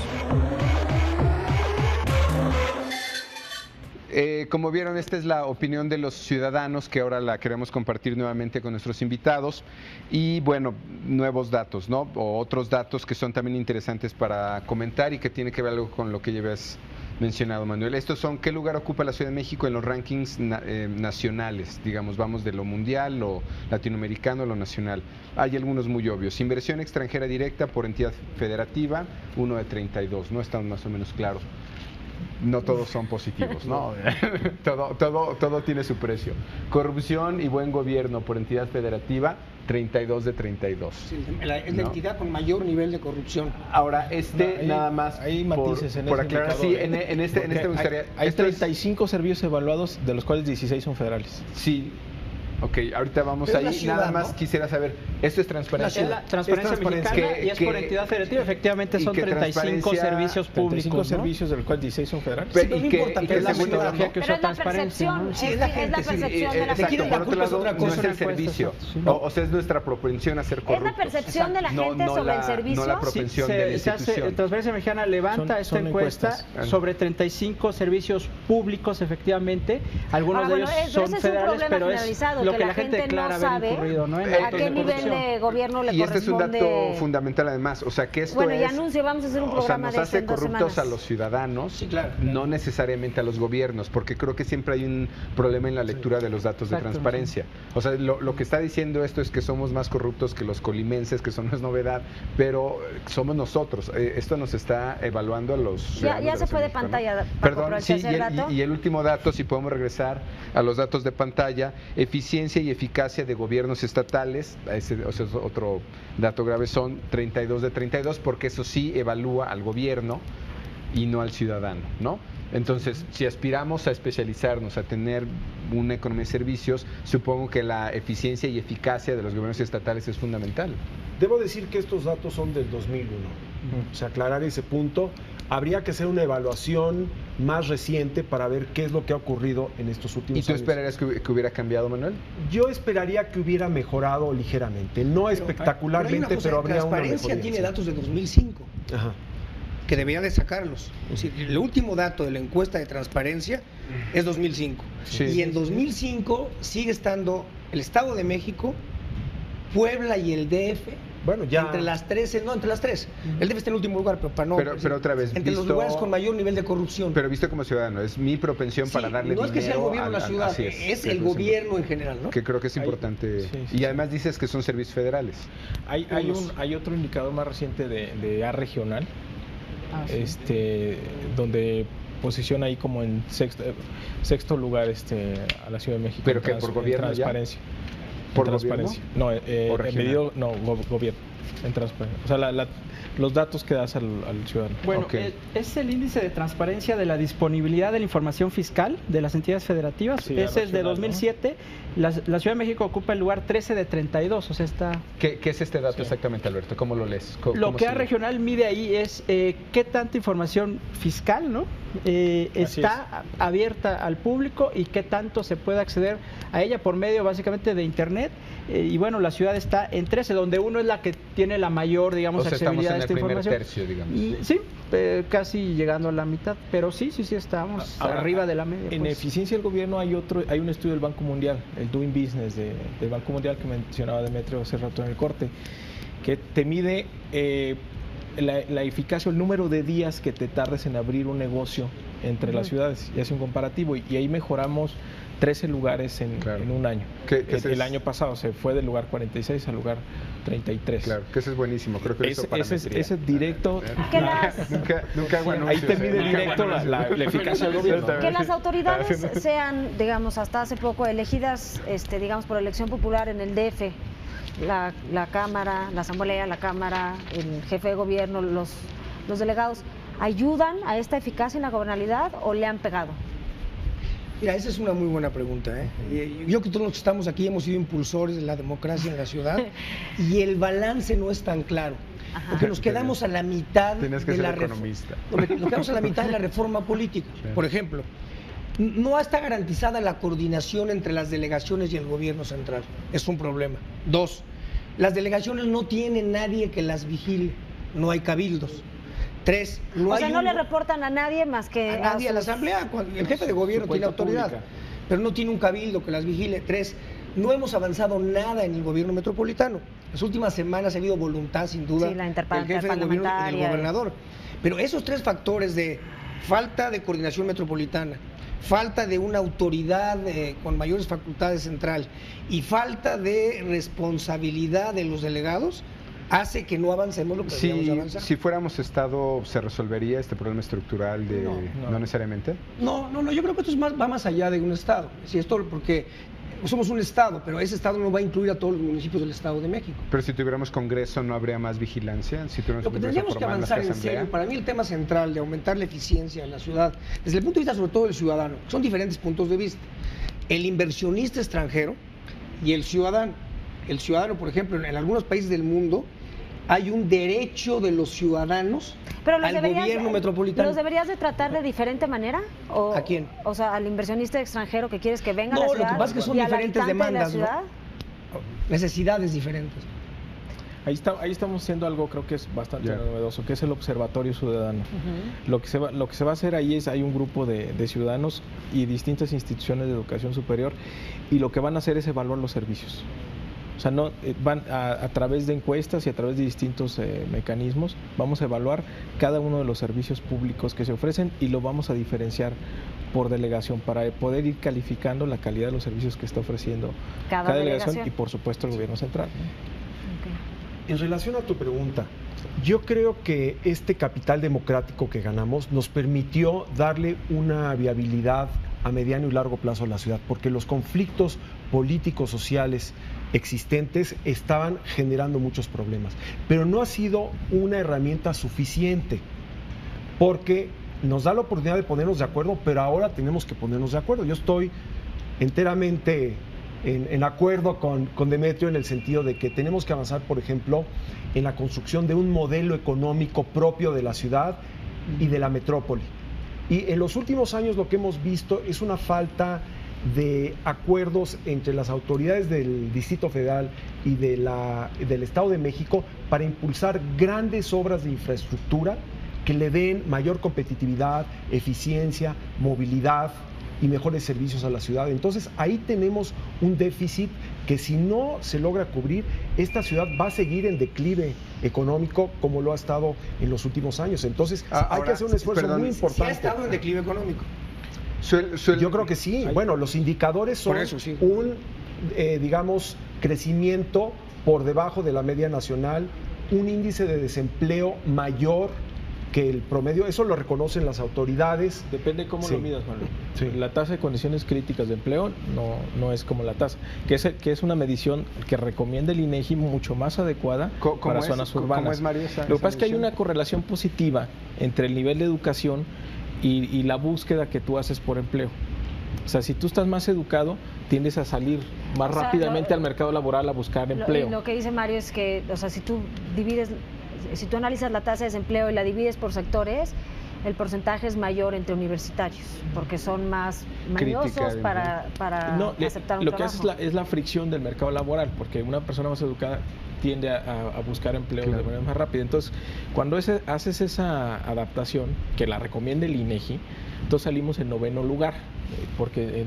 Como vieron, esta es la opinión de los ciudadanos que ahora la queremos compartir nuevamente con nuestros invitados y bueno, nuevos datos, ¿no? O otros datos que son también interesantes para comentar y que tiene que ver algo con lo que llevas mencionado, Manuel. Estos son qué lugar ocupa la Ciudad de México en los rankings nacionales, digamos, vamos de lo mundial, lo latinoamericano, lo nacional. Hay algunos muy obvios. Inversión extranjera directa por entidad federativa, 1 de 32, ¿no? Están más o menos claros. No todos son positivos, ¿no? todo tiene su precio. Corrupción y buen gobierno por entidad federativa, 32 de 32. Sí, es la entidad con mayor nivel de corrupción. Ahora, nada más hay matices en por ese aclarar, indicador, sí, en este me gustaría... Hay 35 servicios evaluados, de los cuales 16 son federales. Sí. Ok, ahorita vamos Pero ahí. ciudad, Nada más ¿no? quisiera saber, ¿esto es transparencia? Es la transparencia mexicana y es por entidad federativa. Efectivamente son 35 servicios públicos, 35 ¿no? servicios, de los cuales 16 son federales. Pero, y que es la segundo, metodología que Pero usa es la transparencia, ¿no? percepción, Sí, es la gente, es la percepción de la exacto, gente. por otro lado, otra no cosa, es el una encuesta, servicio, sí. o sea, es nuestra propensión a ser ¿Es corruptos. la percepción de la gente sobre el servicio? No la propensión de la se hace, institución. Transparencia Mexicana levanta esta son encuesta encuestas. sobre 35 servicios públicos, efectivamente. Algunos de ellos son ese es un federales, problema pero es generalizado, lo que que la la gente gente no declara haber sabe incurrido, ¿no? En a actos qué de nivel corrupción. de gobierno le Y este es un corresponde. dato fundamental además, o sea, que esto Bueno, y es... anuncio, vamos a hacer un O sea, programa nos de esto hace en 2 corruptos semanas. a los ciudadanos, Sí, claro. no necesariamente a los gobiernos, porque creo que siempre hay un problema en la lectura de los datos de Exacto, transparencia. O sea, lo que está diciendo esto es que somos más corruptos que los colimenses, que eso no es novedad, pero somos nosotros. Esto nos está evaluando a los ciudadanos Ya de se la fue de Ciudad de México, ¿no? pantalla, Paco, Perdón, pero el sí, tercer dato. y el último dato, si podemos regresar a los datos de pantalla, eficiencia y eficacia de gobiernos estatales, ese o sea, es otro dato grave, son 32 de 32, porque eso sí evalúa al gobierno y no al ciudadano, ¿no? Entonces, si aspiramos a especializarnos, a tener una economía de servicios, supongo que la eficiencia y eficacia de los gobiernos estatales es fundamental. Debo decir que estos datos son del 2001, o sea, aclarar ese punto. Habría que hacer una evaluación más reciente para ver qué es lo que ha ocurrido en estos últimos años. ¿Y tú esperarías que hubiera cambiado, Manuel? Yo esperaría que hubiera mejorado ligeramente, no espectacularmente, pero habría una mejoría. Transparencia tiene datos de 2005. Ajá. Que debería de sacarlos. Es decir, el último dato de la encuesta de transparencia es 2005. Sí. Y en 2005 sigue estando el Estado de México, Puebla y el DF. Bueno, ya. Entre las tres. El DF está en el último lugar, pero para no. Pero otra vez, entre los lugares con mayor nivel de corrupción. Pero visto como ciudadano, es mi propensión para darle no es que sea el gobierno de la ciudad, es el gobierno en general, ¿no? Que creo que es importante. Y además dices que son servicios federales. Hay otro indicador más reciente de A regional, donde posiciona ahí como en sexto lugar a la Ciudad de México. ¿Pero que por gobierno transparencia? ¿Por transparencia? Gobierno? Gobierno, en transparencia. O sea, los datos que das al ciudadano. Bueno, es el índice de transparencia de la disponibilidad de la información fiscal de las entidades federativas. Sí, ese es de 2007. ¿No? La Ciudad de México ocupa el lugar 13 de 32, o sea, está... ¿Qué es este dato exactamente, Alberto? ¿Cómo lo lees? Lo que A regional mide ahí es qué tanta información fiscal, ¿no? Está abierta al público y qué tanto se puede acceder a ella por medio básicamente de internet. Y bueno, la ciudad está en 13, donde uno es la que tiene la mayor, digamos, accesibilidad a esta información. Tercio, digamos. Y sí, casi llegando a la mitad, pero sí estamos arriba de la media. En eficiencia del gobierno hay un estudio del Banco Mundial, el Doing Business del Banco Mundial que mencionaba Demetrio hace rato en el corte, que te mide la eficacia, el número de días que te tardes en abrir un negocio entre las ciudades, y hace un comparativo, y ahí mejoramos 13 lugares en un año. El año pasado se fue del lugar 46 al lugar 33. Claro, que eso es buenísimo. Creo que ese directo. Nunca hago anuncios. Ahí te mide directo la eficacia del gobierno. Que las autoridades sean, digamos, hasta hace poco elegidas, digamos, por elección popular en el DF. La Cámara, la Asamblea, la Cámara, el jefe de gobierno, los delegados, ¿ayudan a esta eficacia en la gobernabilidad o le han pegado? Mira, esa es una muy buena pregunta. Yo que todos los que estamos aquí hemos sido impulsores de la democracia en la ciudad y el balance no es tan claro. Porque nos quedamos a la mitad de la reforma política. Por ejemplo, no está garantizada la coordinación entre las delegaciones y el gobierno central. Es un problema. 2, las delegaciones no tienen nadie que las vigile. No hay cabildos. 3, no le reportan a nadie más que a la Asamblea. El jefe de gobierno tiene autoridad, pero no tiene un cabildo que las vigile. 3, no hemos avanzado nada en el gobierno metropolitano. Las últimas semanas ha habido voluntad, sin duda, del jefe de gobierno y del gobernador. Pero esos 3 factores de falta de coordinación metropolitana, falta de una autoridad con mayores facultades central y falta de responsabilidad de los delegados hace que no avancemos lo que deberíamos avanzar. Si fuéramos Estado, ¿se resolvería este problema estructural de no necesariamente? No, yo creo que esto va más allá de un Estado. Si esto, porque somos un Estado, pero ese Estado no va a incluir a todos los municipios del Estado de México. Pero si tuviéramos Congreso, ¿no habría más vigilancia? Si lo que tendríamos que avanzar en serio, para mí el tema central de aumentar la eficiencia en la ciudad, desde el punto de vista sobre todo del ciudadano, son diferentes puntos de vista. El inversionista extranjero y el ciudadano. El ciudadano, por ejemplo, en algunos países del mundo, hay un derecho de los ciudadanos al gobierno metropolitano. ¿Los deberías de tratar de diferente manera? ¿A quién? O sea, al inversionista extranjero que quieres que venga a la ciudad. No, lo que pasa es que son diferentes demandas, ¿no? Necesidades diferentes. Ahí estamos haciendo algo, creo que es bastante novedoso, que es el Observatorio Ciudadano. Lo que se va a hacer ahí hay un grupo de ciudadanos y distintas instituciones de educación superior, y lo que van a hacer es evaluar los servicios. O sea, no van a través de encuestas y a través de distintos mecanismos, vamos a evaluar cada uno de los servicios públicos que se ofrecen y lo vamos a diferenciar por delegación para poder ir calificando la calidad de los servicios que está ofreciendo cada delegación y por supuesto el gobierno central. En relación a tu pregunta, yo creo que este capital democrático que ganamos nos permitió darle una viabilidad a mediano y largo plazo a la ciudad, porque los conflictos políticos, sociales existentes estaban generando muchos problemas, pero no ha sido una herramienta suficiente, porque nos da la oportunidad de ponernos de acuerdo, pero ahora tenemos que ponernos de acuerdo. Yo estoy enteramente en acuerdo con Demetrio en el sentido de que tenemos que avanzar, por ejemplo, en la construcción de un modelo económico propio de la ciudad y de la metrópoli. Y en los últimos años lo que hemos visto es una falta de acuerdos entre las autoridades del Distrito Federal y del Estado de México para impulsar grandes obras de infraestructura que le den mayor competitividad, eficiencia, movilidad y mejores servicios a la ciudad. Entonces ahí tenemos un déficit que si no se logra cubrir, esta ciudad va a seguir en declive económico como lo ha estado en los últimos años. Entonces hay que hacer un esfuerzo muy importante. ¿Sí ha estado en declive económico? Yo creo que sí. Bueno, los indicadores son un, digamos, crecimiento por debajo de la media nacional, un índice de desempleo mayor que el promedio, eso lo reconocen las autoridades. Depende cómo lo midas, Manuel. Sí. La tasa de condiciones críticas de empleo no es como la tasa, que es una medición que recomienda el INEGI mucho más adecuada para zonas urbanas. ¿Cómo es, Mario, lo que pasa es que hay una correlación positiva entre el nivel de educación y la búsqueda que tú haces por empleo. O sea, si tú estás más educado, tiendes a salir más rápidamente al mercado laboral a buscar empleo. Lo que dice Mario es que, o sea, si tú analizas la tasa de desempleo y la divides por sectores, el porcentaje es mayor entre universitarios, porque son más mañosos para aceptar un trabajo. Lo que hace es la fricción del mercado laboral, porque una persona más educada tiende a buscar empleo de manera más rápida. Entonces, cuando haces esa adaptación, que la recomienda el INEGI, entonces salimos en 9º lugar, porque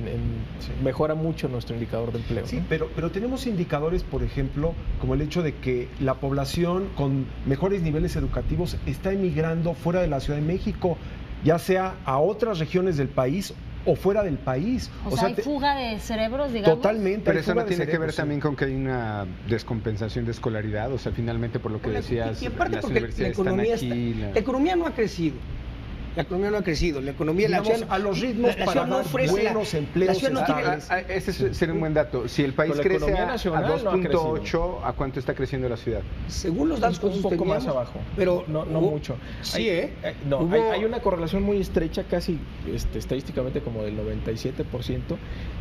mejora mucho nuestro indicador de empleo. Sí, ¿no? pero tenemos indicadores, por ejemplo, como el hecho de que la población con mejores niveles educativos está emigrando fuera de la Ciudad de México, ya sea a otras regiones del país o fuera del país. O sea, hay fuga de cerebros, digamos. Totalmente. Pero eso no tiene que ver también con que hay una descompensación de escolaridad, o sea, finalmente por lo que decías, y aparte las porque universidades están aquí. La economía no ha crecido. La economía no ha crecido. La economía, digamos, a los ritmos para dar buenos empleos. Ese sería un buen dato. Si el país crece a 2.8, ¿a cuánto está creciendo la ciudad? Según los datos un poco más abajo, pero no mucho. Sí, hay una correlación muy estrecha, casi estadísticamente como del 97%,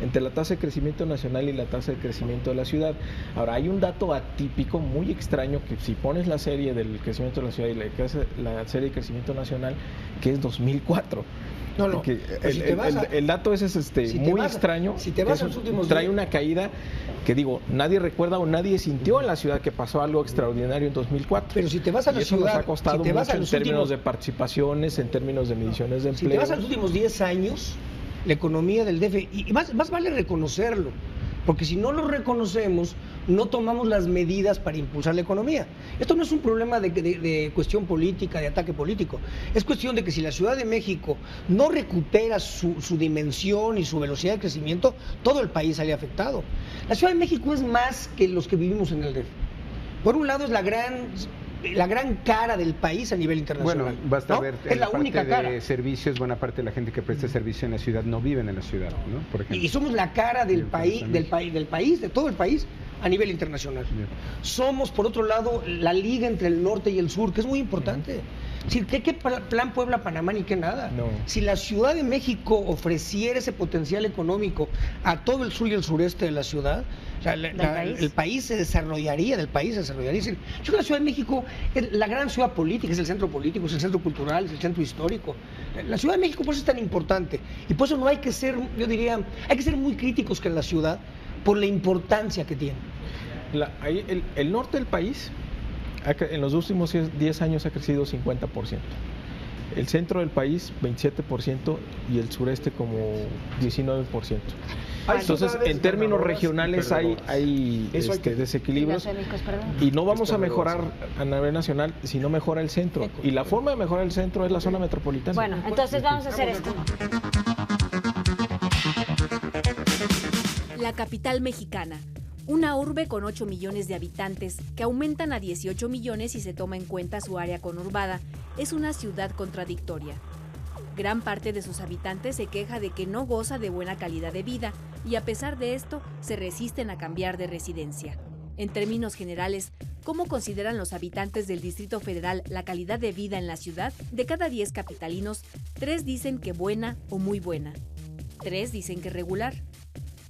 entre la tasa de crecimiento nacional y la tasa de crecimiento de la ciudad. Ahora, hay un dato atípico muy extraño, que si pones la serie del crecimiento de la ciudad y la serie de crecimiento nacional, que es 2004. Que el dato ese es muy extraño. Si te vas a los últimos trae una caída que nadie recuerda o nadie sintió en la ciudad que pasó algo extraordinario en 2004. Pero si te vas a la ciudad, nos ha costado mucho en términos de participaciones, en términos de mediciones de empleo. Si te vas a los últimos 10 años, la economía del DF, y más vale reconocerlo, porque si no lo reconocemos, no tomamos las medidas para impulsar la economía. Esto no es un problema de cuestión política, de ataque político. Es cuestión de que si la Ciudad de México no recupera su dimensión y su velocidad de crecimiento, todo el país sale afectado. La Ciudad de México es más que los que vivimos en el DF. Por un lado es la gran cara del país a nivel internacional. Bueno, basta ver, es la única cara. De servicios, buena parte de la gente que presta servicio en la ciudad no viven en la ciudad, ¿no? Por ejemplo. Y somos la cara del país, de todo el país a nivel internacional. Bien. Somos, por otro lado, la liga entre el norte y el sur, que es muy importante. ¿Qué plan Puebla-Panamá ni qué nada? No. Si la Ciudad de México ofreciera ese potencial económico a todo el sur y el sureste de la ciudad, el país se desarrollaría, Yo creo que la Ciudad de México es la gran ciudad política, es el centro político, es el centro cultural, es el centro histórico. La Ciudad de México por eso es tan importante. Y por eso no hay que ser, yo diría, hay que ser muy críticos con la ciudad por la importancia que tiene. El norte del país en los últimos 10 años ha crecido 50%. El centro del país 27% y el sureste como 19%. Entonces, en términos regionales hay desequilibrios y no vamos a mejorar a nivel nacional si no mejora el centro. Y la forma de mejorar el centro es la zona metropolitana. Bueno, entonces vamos a hacer esto. La capital mexicana. Una urbe con 8 millones de habitantes, que aumentan a 18 millones si se toma en cuenta su área conurbada, es una ciudad contradictoria. Gran parte de sus habitantes se queja de que no goza de buena calidad de vida y a pesar de esto se resisten a cambiar de residencia. En términos generales, ¿cómo consideran los habitantes del Distrito Federal la calidad de vida en la ciudad? De cada 10 capitalinos, 3 dicen que buena o muy buena. 3 dicen que regular.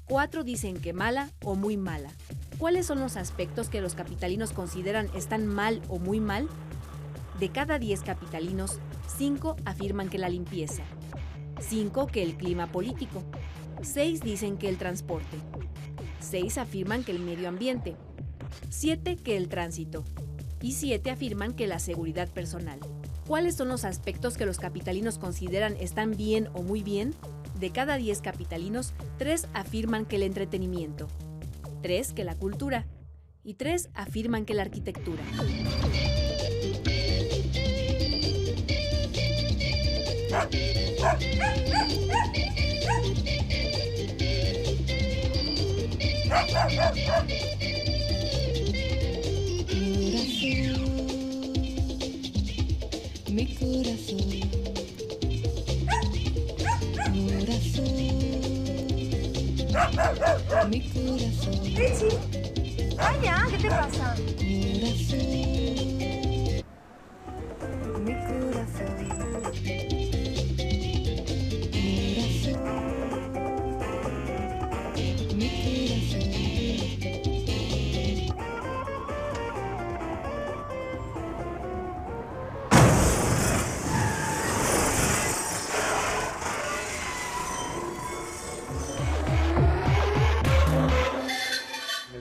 4 dicen que mala o muy mala. ¿Cuáles son los aspectos que los capitalinos consideran están mal o muy mal? De cada 10 capitalinos, 5 afirman que la limpieza, 5 que el clima político, 6 dicen que el transporte, 6 afirman que el medio ambiente, 7 que el tránsito y 7 afirman que la seguridad personal. ¿Cuáles son los aspectos que los capitalinos consideran están bien o muy bien? De cada 10 capitalinos, 3 afirman que el entretenimiento, 3 que la cultura y 3 afirman que la arquitectura. Mi corazón, mi corazón. Richie, vaya, ¿qué te pasa? Mi corazón, mi corazón.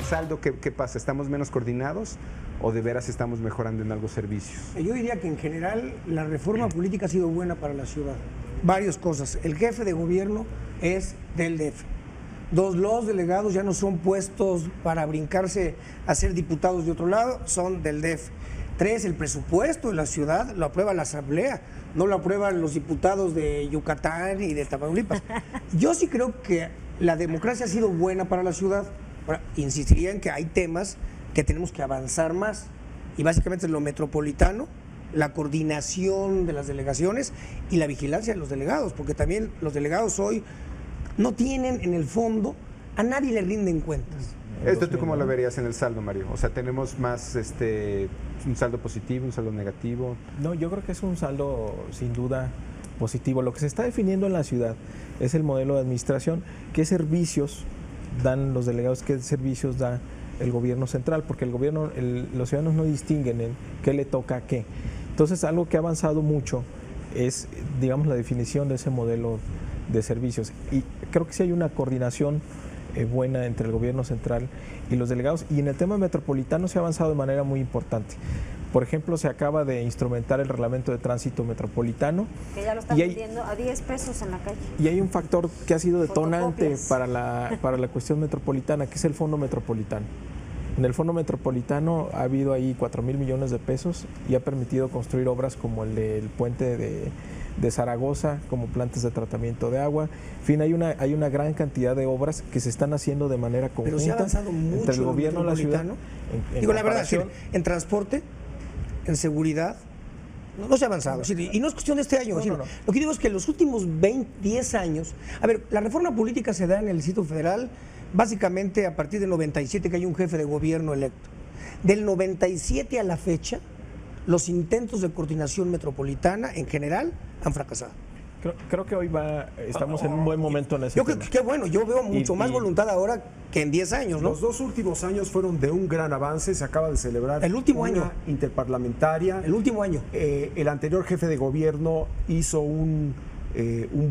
Saldo, ¿qué pasa? ¿Estamos menos coordinados o de veras estamos mejorando en algo servicios? Yo diría que en general la reforma política ha sido buena para la ciudad. Varias cosas. El jefe de gobierno es del DF. 2, los delegados ya no son puestos para brincarse a ser diputados de otro lado, son del DF. 3, el presupuesto de la ciudad lo aprueba la Asamblea, no lo aprueban los diputados de Yucatán y de Tamaulipas. Yo sí creo que la democracia ha sido buena para la ciudad. Ahora, insistiría en que hay temas que tenemos que avanzar más y básicamente es lo metropolitano, la coordinación de las delegaciones y la vigilancia de los delegados, porque también los delegados hoy no tienen en el fondo, a nadie le rinden cuentas. ¿Esto tú cómo lo verías en el saldo, Mario? O sea, ¿tenemos más un saldo positivo, un saldo negativo? No, yo creo que es un saldo sin duda positivo. Lo que se está definiendo en la ciudad es el modelo de administración, qué servicios dan los delegados, qué servicios da el gobierno central, porque el gobierno, los ciudadanos no distinguen en qué le toca a qué. Entonces, algo que ha avanzado mucho es, digamos, la definición de ese modelo de servicios. Y creo que sí hay una coordinación buena entre el gobierno central y los delegados. Y en el tema metropolitano se ha avanzado de manera muy importante. Por ejemplo, se acaba de instrumentar el reglamento de tránsito metropolitano. Que ya lo están vendiendo a 10 pesos en la calle. Y hay un factor que ha sido detonante para la cuestión metropolitana, que es el Fondo Metropolitano. En el Fondo Metropolitano ha habido ahí 4,000 millones de pesos y ha permitido construir obras como el del puente de Zaragoza, como plantas de tratamiento de agua. En fin, hay una gran cantidad de obras que se están haciendo de manera conjunta. Pero se ha avanzado mucho entre el gobierno y la ciudad. Digo, la verdad, en transporte, en seguridad, no se ha avanzado. Y no es cuestión de este año. Lo que digo es que en los últimos 10 años, a ver, la reforma política se da en el Distrito Federal básicamente a partir del 97, que hay un jefe de gobierno electo. Del 97 a la fecha, los intentos de coordinación metropolitana en general han fracasado. Creo que hoy estamos en un buen momento en ese tema. Qué bueno, yo veo mucho más voluntad ahora que en 10 años, ¿no? Los 2 últimos años fueron de un gran avance, se acaba de celebrar el último año interparlamentaria. El último año. El anterior jefe de gobierno hizo un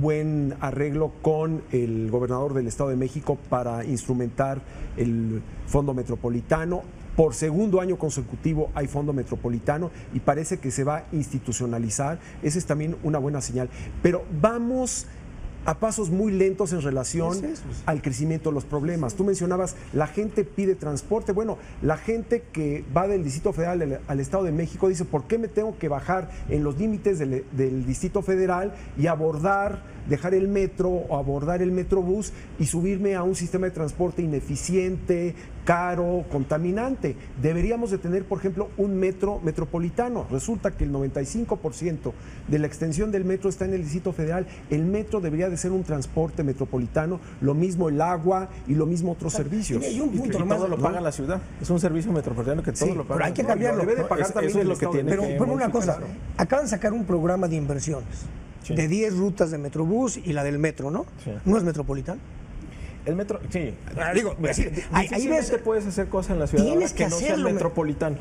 buen arreglo con el gobernador del Estado de México para instrumentar el Fondo Metropolitano. Por segundo año consecutivo hay Fondo Metropolitano y parece que se va a institucionalizar. Esa es también una buena señal. Pero vamos a pasos muy lentos en relación al crecimiento de los problemas. Tú mencionabas, la gente pide transporte. Bueno, la gente que va del Distrito Federal al Estado de México dice, ¿por qué me tengo que bajar en los límites del Distrito Federal y abordar dejar el metro o abordar el metrobús y subirme a un sistema de transporte ineficiente, caro, contaminante. Deberíamos de tener, por ejemplo, un metro metropolitano. Resulta que el 95% de la extensión del metro está en el Distrito Federal. El metro debería de ser un transporte metropolitano, lo mismo el agua y lo mismo otros servicios. Y todo lo paga la ciudad. Es un servicio metropolitano que todo lo paga. Pero hay que cambiarlo. Debe de pagar también eso es lo que tiene. Pero una cosa, acaban de sacar un programa de inversiones de 10 rutas de Metrobús y la del metro, ¿no? Sí. ¿No es metropolitano? El metro, sí. Digo, ahí ves, puedes hacer cosas en la ciudad tienes que no sean hacerlo, metropolitanos.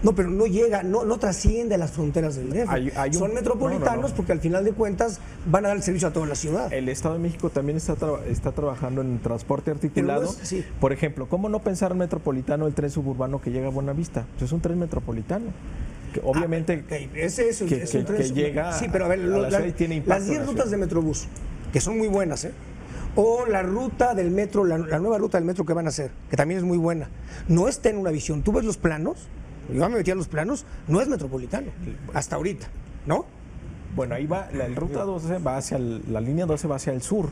No, pero no llega, no trasciende las fronteras del DF. Son metropolitanos porque al final de cuentas van a dar el servicio a toda la ciudad. El Estado de México también está trabajando en transporte articulado. Por ejemplo, ¿cómo no pensar en metropolitano el tren suburbano que llega a Buenavista? Pues es un tren metropolitano. Que obviamente es un tren que llega sí, pero a ver, la ciudad y tiene impacto. Las 10 rutas de Metrobús, que son muy buenas, o la ruta del metro, la nueva ruta del metro que van a hacer, que también es muy buena, no está en una visión. Tú ves los planos, yo me metí a los planos, no es metropolitano, hasta ahorita, ¿no? Bueno, ahí va, la ruta 12 va hacia la línea 12 va hacia el sur,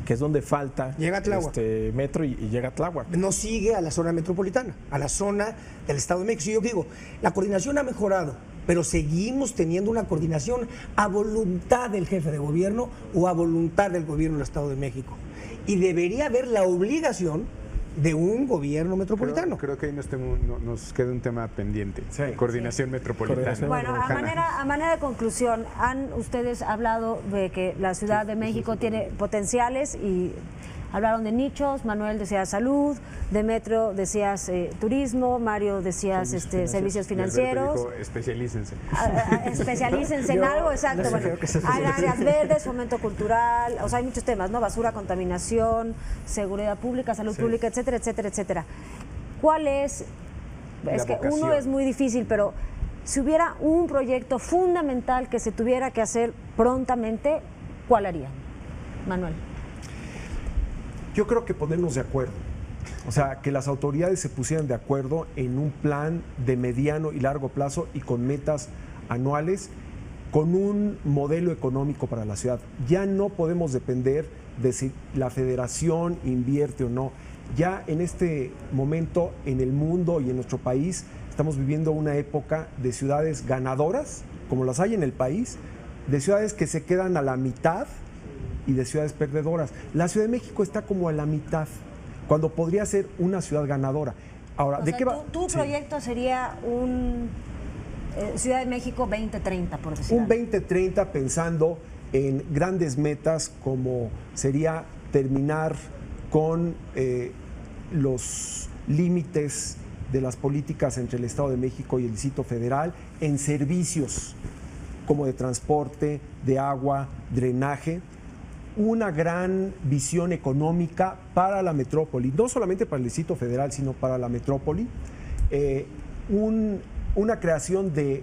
que es donde falta llega a Tláhuac. Metro y llega a Tláhuac. No sigue a la zona metropolitana, a la zona del Estado de México. Yo digo, la coordinación ha mejorado, pero seguimos teniendo una coordinación a voluntad del jefe de gobierno o a voluntad del gobierno del Estado de México. Y debería haber la obligación de un gobierno metropolitano. Creo que ahí nos queda un tema pendiente. Coordinación metropolitana. Bueno, a manera de conclusión, ¿han ustedes hablado de que la Ciudad de México tiene potenciales y hablaron de nichos? Manuel decía salud, Demetrio decías turismo, Mario decías servicios financieros. Especialícense. Especialícense en algo, exacto. Bueno, hay áreas verdes, fomento cultural, o sea, hay muchos temas, ¿no? Basura, contaminación, seguridad pública, salud pública, etcétera, etcétera, etcétera. ¿Cuál es? Es que uno es muy difícil, pero si hubiera un proyecto fundamental que se tuviera que hacer prontamente, ¿cuál haría? Manuel. Yo creo que ponernos de acuerdo, o sea, que las autoridades se pusieran de acuerdo en un plan de mediano y largo plazo y con metas anuales, con un modelo económico para la ciudad. Ya no podemos depender de si la federación invierte o no. Ya en este momento en el mundo y en nuestro país estamos viviendo una época de ciudades ganadoras, como las hay en el país, de ciudades que se quedan a la mitad y de ciudades perdedoras. La Ciudad de México está como a la mitad, cuando podría ser una ciudad ganadora. Ahora, ¿de qué va? Tu proyecto sería un Ciudad de México 2030, por decirlo. Un 2030 pensando en grandes metas como sería terminar con los límites de las políticas entre el Estado de México y el Distrito Federal, en servicios como de transporte, de agua, drenaje, una gran visión económica para la metrópoli, no solamente para el Distrito Federal, sino para la metrópoli, una creación de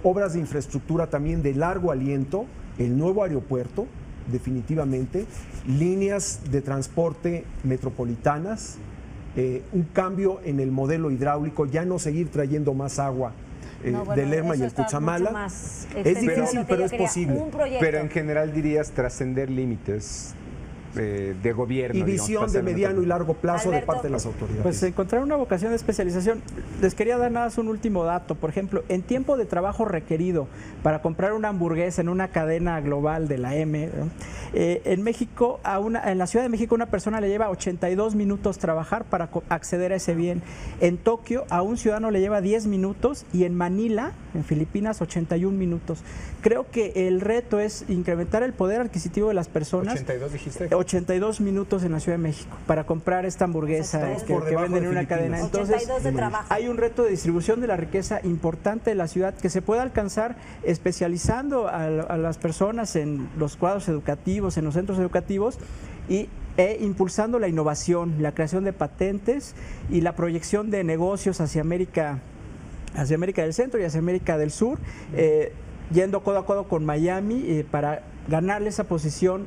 obras de infraestructura también de largo aliento, el nuevo aeropuerto, definitivamente, líneas de transporte metropolitanas, un cambio en el modelo hidráulico, ya no seguir trayendo más agua del Lerma y el Cutzamala. Es difícil, pero es posible. Pero en general dirías trascender límites de gobierno. Y visión de mediano y largo plazo de parte de las autoridades. Pues encontrar una vocación de especialización. Les quería dar nada más un último dato. Por ejemplo, en tiempo de trabajo requerido para comprar una hamburguesa en una cadena global de la M, ¿no? En México, en la Ciudad de México, una persona le lleva 82 minutos trabajar para acceder a ese bien. En Tokio, a un ciudadano le lleva 10 minutos y en Manila, en Filipinas, 81 minutos. Creo que el reto es incrementar el poder adquisitivo de las personas. 82 dijiste. 82 minutos en la Ciudad de México para comprar esta hamburguesa que venden en una cadena. Entonces, hay un reto de distribución de la riqueza importante de la ciudad que se puede alcanzar especializando a las personas en los cuadros educativos, en los centros educativos e impulsando la innovación, la creación de patentes y la proyección de negocios hacia América del Centro y hacia América del Sur, yendo codo a codo con Miami para ganarle esa posición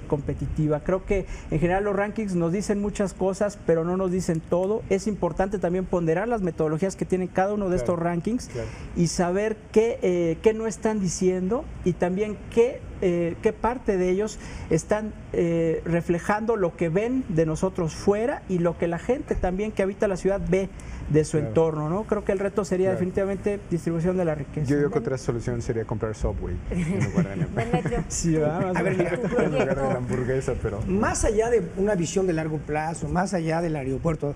competitiva. Creo que en general los rankings nos dicen muchas cosas, pero no nos dicen todo. Es importante también ponderar las metodologías que tienen cada uno de estos rankings y saber qué no están diciendo y también qué qué parte de ellos están reflejando lo que ven de nosotros fuera y lo que la gente también que habita la ciudad ve de su entorno, ¿no? Creo que el reto sería definitivamente distribución de la riqueza. Yo digo que otra solución sería comprar Subway en lugar de sí, a ver, mira, en lugar de la hamburguesa, pero... Más allá de una visión de largo plazo, más allá del aeropuerto,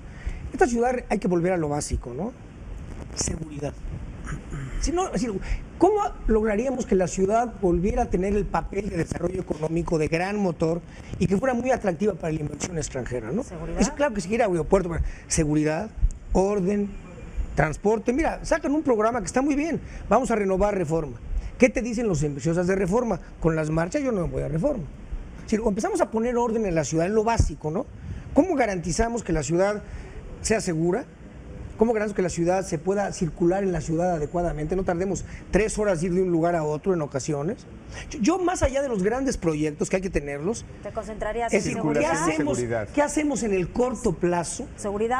esta ciudad hay que volver a lo básico, ¿no? Seguridad. Si no, es decir, ¿cómo lograríamos que la ciudad volviera a tener el papel de desarrollo económico de gran motor y que fuera muy atractiva para la inversión extranjera, ¿no? Es claro que si quiere aeropuerto, pero seguridad, orden, transporte. Mira, sacan un programa que está muy bien. Vamos a renovar Reforma. ¿Qué te dicen los inversionistas de Reforma? Con las marchas yo no me voy a Reforma. Es decir, empezamos a poner orden en la ciudad, en lo básico, ¿no? ¿Cómo garantizamos que la ciudad sea segura? ¿Cómo garantizamos que la ciudad se pueda circular en la ciudad adecuadamente? No tardemos 3 horas ir de un lugar a otro en ocasiones. Yo más allá de los grandes proyectos que hay que tenerlos, ¿te concentrarías es en decir, seguridad? ¿qué hacemos en el corto plazo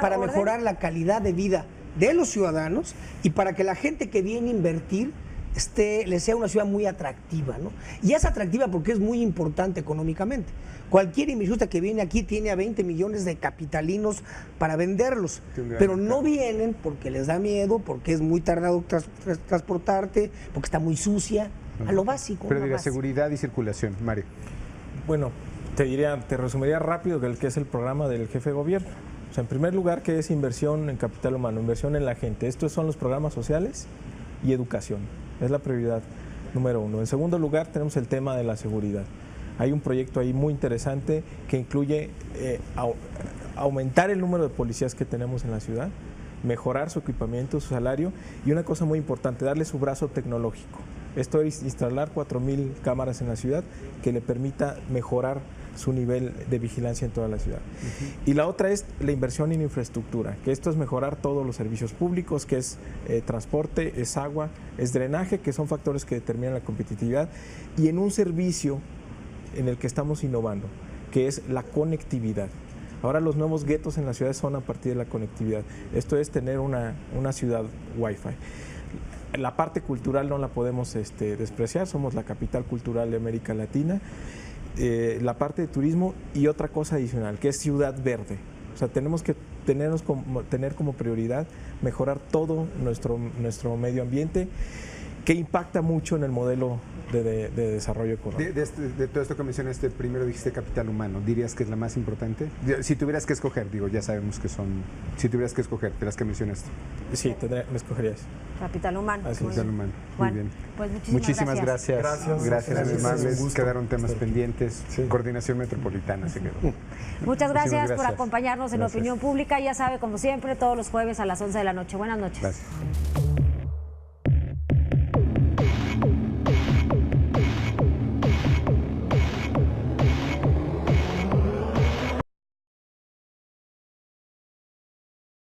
para orden, mejorar la calidad de vida de los ciudadanos y para que la gente que viene a invertir le sea una ciudad muy atractiva, ¿no? Y es atractiva porque es muy importante económicamente. Cualquier inversionista que viene aquí tiene a 20 millones de capitalinos para venderlos, pero no vienen porque les da miedo, porque es muy tardado transportarte, porque está muy sucia, a lo básico. Pero diría seguridad y circulación, Mario. Bueno, te resumiría rápido que es el programa del jefe de gobierno. O sea, en primer lugar, que es inversión en capital humano, inversión en la gente. Estos son los programas sociales y educación. Es la prioridad número 1. En segundo lugar, tenemos el tema de la seguridad. Hay un proyecto ahí muy interesante que incluye aumentar el número de policías que tenemos en la ciudad, mejorar su equipamiento, su salario y una cosa muy importante, darle su brazo tecnológico. Esto es instalar 4,000 cámaras en la ciudad que le permita mejorar su nivel de vigilancia en toda la ciudad. Y la otra es la inversión en infraestructura, que esto es mejorar todos los servicios públicos, que es transporte, es agua, es drenaje, que son factores que determinan la competitividad, y en un servicio en el que estamos innovando, que es la conectividad. Ahora los nuevos guetos en las ciudades son a partir de la conectividad. Esto es tener una ciudad Wi-Fi. La parte cultural no la podemos despreciar, somos la capital cultural de América Latina. La parte de turismo y otra cosa adicional, que es ciudad verde. O sea, tenemos que tener como prioridad mejorar todo nuestro medio ambiente, que impacta mucho en el modelo de desarrollo económico. De todo esto que mencionaste, primero dijiste capital humano, ¿dirías que es la más importante? Si tuvieras que escoger, ya sabemos que son, si tuvieras que escoger, de las que mencionaste. Sí, me escogerías. Capital humano. Capital humano, muy bien. Pues muchísimas gracias. Gracias. Amables. Quedaron temas pendientes. Coordinación Metropolitana se quedó. Muchas gracias por acompañarnos en Opinión Pública. Ya sabe, como siempre, todos los jueves a las 11 de la noche. Buenas noches. Gracias.